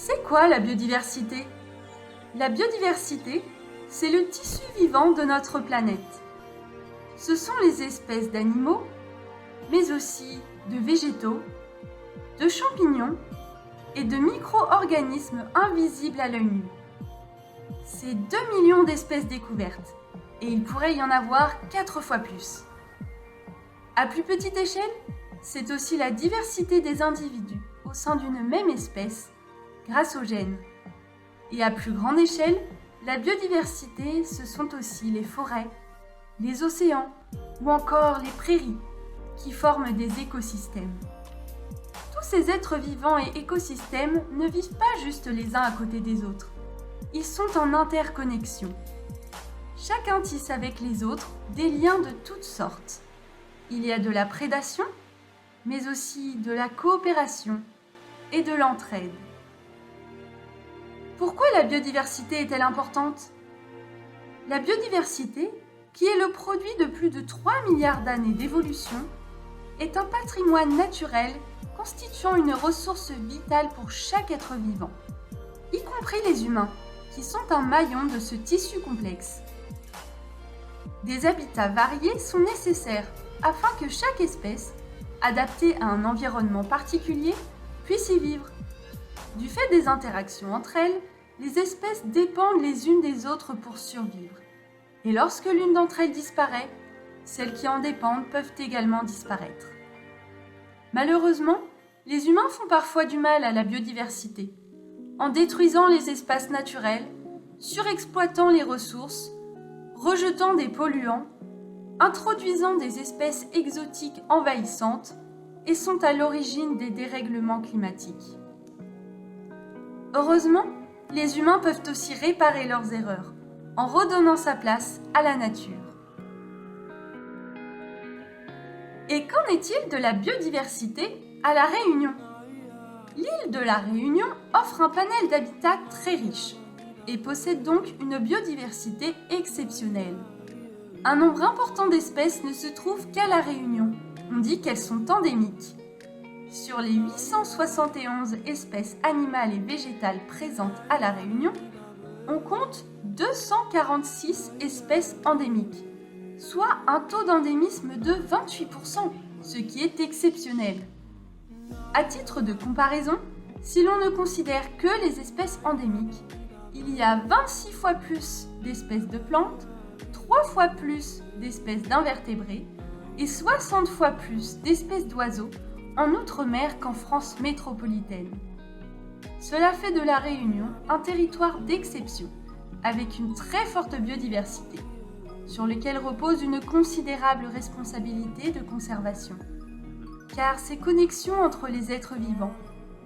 C'est quoi la biodiversité? La biodiversité, c'est le tissu vivant de notre planète. Ce sont les espèces d'animaux, mais aussi de végétaux, de champignons et de micro-organismes invisibles à l'œil nu. C'est 2 millions d'espèces découvertes, et il pourrait y en avoir 4 fois plus. À plus petite échelle, c'est aussi la diversité des individus au sein d'une même espèce grâce aux gènes. Et à plus grande échelle, la biodiversité, ce sont aussi les forêts, les océans ou encore les prairies qui forment des écosystèmes. Tous ces êtres vivants et écosystèmes ne vivent pas juste les uns à côté des autres. Ils sont en interconnexion. Chacun tisse avec les autres des liens de toutes sortes. Il y a de la prédation, mais aussi de la coopération et de l'entraide. Pourquoi la biodiversité est-elle importante? La biodiversité, qui est le produit de plus de 3 milliards d'années d'évolution, est un patrimoine naturel constituant une ressource vitale pour chaque être vivant, y compris les humains, qui sont un maillon de ce tissu complexe. Des habitats variés sont nécessaires afin que chaque espèce, adaptée à un environnement particulier, puisse y vivre. Du fait des interactions entre elles, les espèces dépendent les unes des autres pour survivre. Et lorsque l'une d'entre elles disparaît, celles qui en dépendent peuvent également disparaître. Malheureusement, les humains font parfois du mal à la biodiversité, en détruisant les espaces naturels, surexploitant les ressources, rejetant des polluants, introduisant des espèces exotiques envahissantes et sont à l'origine des dérèglements climatiques. Heureusement, les humains peuvent aussi réparer leurs erreurs en redonnant sa place à la nature. Et qu'en est-il de la biodiversité à La Réunion? L'île de La Réunion offre un panel d'habitats très riche et possède donc une biodiversité exceptionnelle. Un nombre important d'espèces ne se trouve qu'à La Réunion. On dit qu'elles sont endémiques. Sur les 871 espèces animales et végétales présentes à La Réunion, on compte 246 espèces endémiques, soit un taux d'endémisme de 28%, ce qui est exceptionnel. À titre de comparaison, si l'on ne considère que les espèces endémiques, il y a 26 fois plus d'espèces de plantes, 3 fois plus d'espèces d'invertébrés et 60 fois plus d'espèces d'oiseaux en Outre-mer qu'en France métropolitaine. Cela fait de La Réunion un territoire d'exception, avec une très forte biodiversité, sur lequel repose une considérable responsabilité de conservation. Car ces connexions entre les êtres vivants,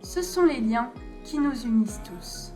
ce sont les liens qui nous unissent tous.